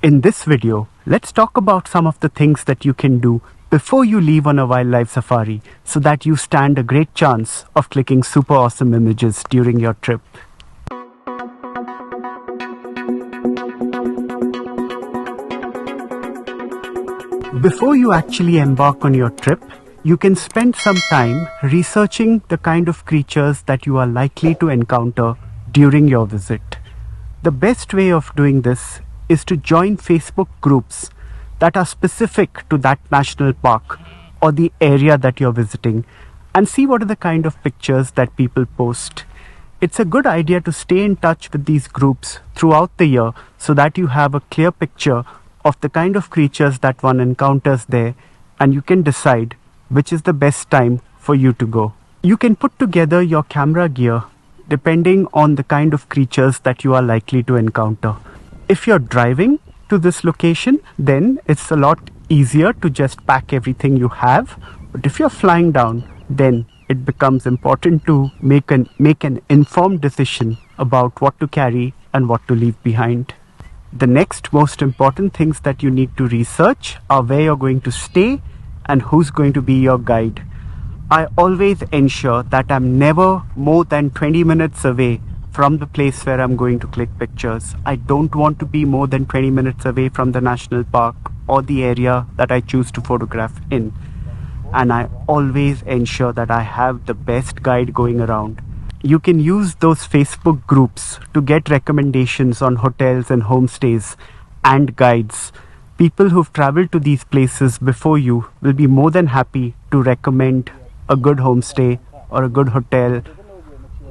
In this video, let's talk about some of the things that you can do before you leave on a wildlife safari so that you stand a great chance of clicking super awesome images during your trip. Before you actually embark on your trip, you can spend some time researching the kind of creatures that you are likely to encounter during your visit. The best way of doing this is to join Facebook groups that are specific to that national park or the area that you're visiting and see what are the kind of pictures that people post. It's a good idea to stay in touch with these groups throughout the year so that you have a clear picture of the kind of creatures that one encounters there, and you can decide which is the best time for you to go. You can put together your camera gear depending on the kind of creatures that you are likely to encounter. If you're driving to this location, then it's a lot easier to just pack everything you have. But if you're flying down, then it becomes important to make an informed decision about what to carry and what to leave behind. The next most important things that you need to research are where you're going to stay and who's going to be your guide. I always ensure that I'm never more than 20 minutes away from the place where I'm going to click pictures. I don't want to be more than 20 minutes away from the national park or the area that I choose to photograph in. And I always ensure that I have the best guide going around. You can use those Facebook groups to get recommendations on hotels and homestays and guides. People who've traveled to these places before you will be more than happy to recommend a good homestay or a good hotel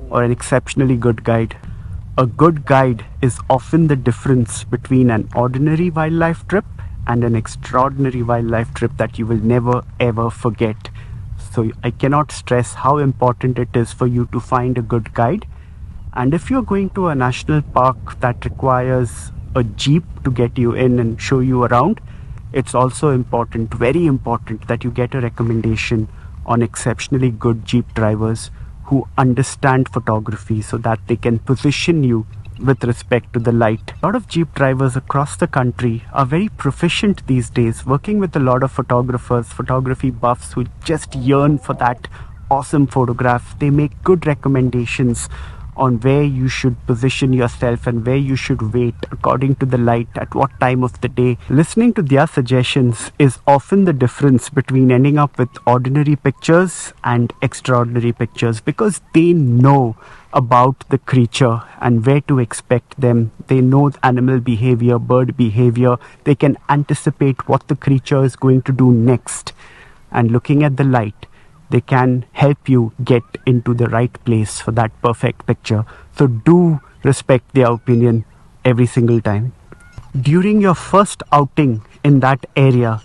or an exceptionally good guide. A good guide is often the difference between an ordinary wildlife trip and an extraordinary wildlife trip that you will never ever forget. So I cannot stress how important it is for you to find a good guide. And if you're going to a national park that requires a jeep to get you in and show you around, it's also important, very important, that you get a recommendation on exceptionally good jeep drivers who understand photography so that they can position you with respect to the light. A lot of jeep drivers across the country are very proficient these days, working with a lot of photographers, photography buffs who just yearn for that awesome photograph. They make good recommendations on where you should position yourself and where you should wait according to the light at what time of the day. Listening to their suggestions is often the difference between ending up with ordinary pictures and extraordinary pictures, because they know about the creature and where to expect them. They know animal behavior, bird behavior. They can anticipate what the creature is going to do next. And looking at the light, they can help you get into the right place for that perfect picture. So do respect their opinion every single time. During your first outing in that area,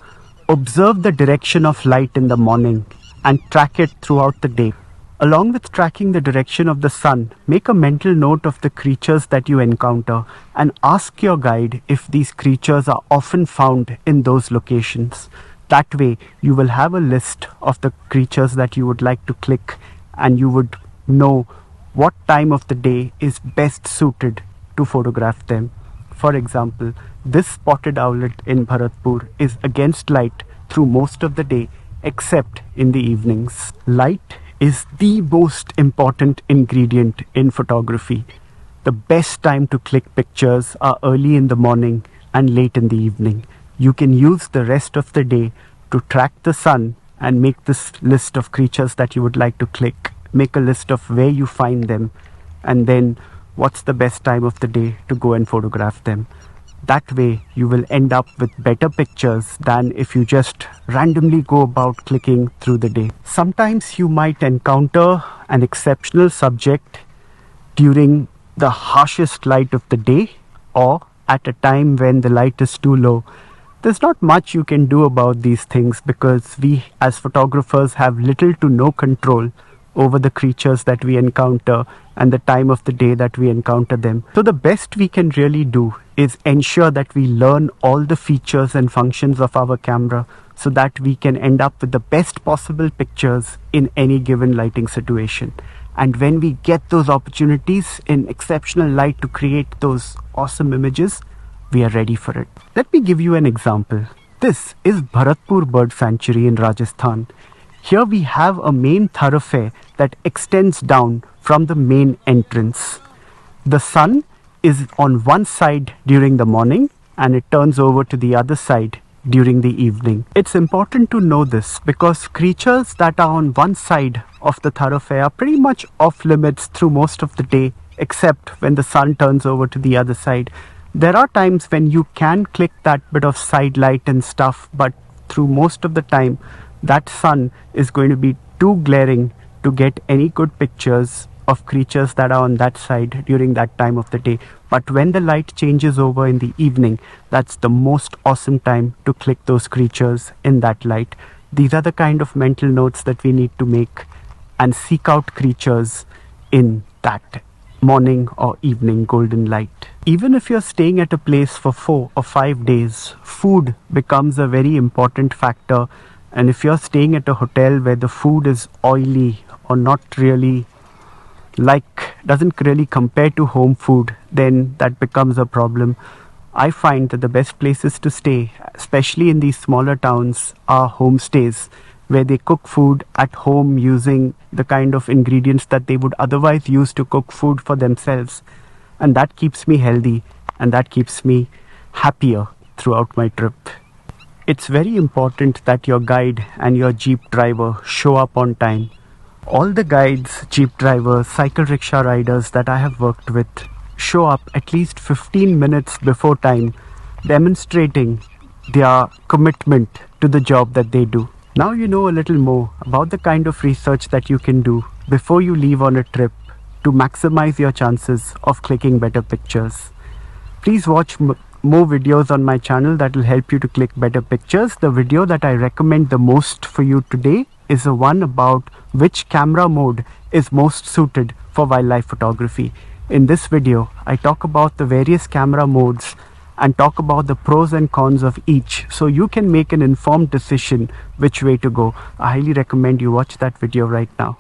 observe the direction of light in the morning and track it throughout the day. Along with tracking the direction of the sun, make a mental note of the creatures that you encounter and ask your guide if these creatures are often found in those locations. That way, you will have a list of the creatures that you would like to click, and you would know what time of the day is best suited to photograph them. For example, this spotted owlet in Bharatpur is against light through most of the day, except in the evenings. Light is the most important ingredient in photography. The best time to click pictures are early in the morning and late in the evening. You can use the rest of the day to track the sun and make this list of creatures that you would like to click. Make a list of where you find them and then what's the best time of the day to go and photograph them. That way you will end up with better pictures than if you just randomly go about clicking through the day. Sometimes you might encounter an exceptional subject during the harshest light of the day or at a time when the light is too low. There's not much you can do about these things because we as photographers have little to no control over the creatures that we encounter and the time of the day that we encounter them. So the best we can really do is ensure that we learn all the features and functions of our camera so that we can end up with the best possible pictures in any given lighting situation. And when we get those opportunities in exceptional light to create those awesome images, we are ready for it. Let me give you an example. This is Bharatpur Bird Sanctuary in Rajasthan. Here we have a main thoroughfare that extends down from the main entrance. The sun is on one side during the morning and it turns over to the other side during the evening. It's important to know this because creatures that are on one side of the thoroughfare are pretty much off limits through most of the day, except when the sun turns over to the other side. There are times when you can click that bit of side light and stuff, but through most of the time, that sun is going to be too glaring to get any good pictures of creatures that are on that side during that time of the day. But when the light changes over in the evening, that's the most awesome time to click those creatures in that light. These are the kind of mental notes that we need to make and seek out creatures in that morning or evening golden light. Even if you're staying at a place for 4 or 5 days, food becomes a very important factor. And if you're staying at a hotel where the food is oily or not really doesn't really compare to home food, then that becomes a problem. I find that the best places to stay, especially in these smaller towns, are homestays where they cook food at home using the kind of ingredients that they would otherwise use to cook food for themselves. And that keeps me healthy and that keeps me happier throughout my trip. It's very important that your guide and your jeep driver show up on time. All the guides, jeep drivers, cycle rickshaw riders that I have worked with show up at least 15 minutes before time, demonstrating their commitment to the job that they do. Now you know a little more about the kind of research that you can do before you leave on a trip to maximize your chances of clicking better pictures. Please watch more videos on my channel that will help you to click better pictures. The video that I recommend the most for you today is the one about which camera mode is most suited for wildlife photography. In this video, I talk about the various camera modes and talk about the pros and cons of each so you can make an informed decision which way to go. I highly recommend you watch that video right now.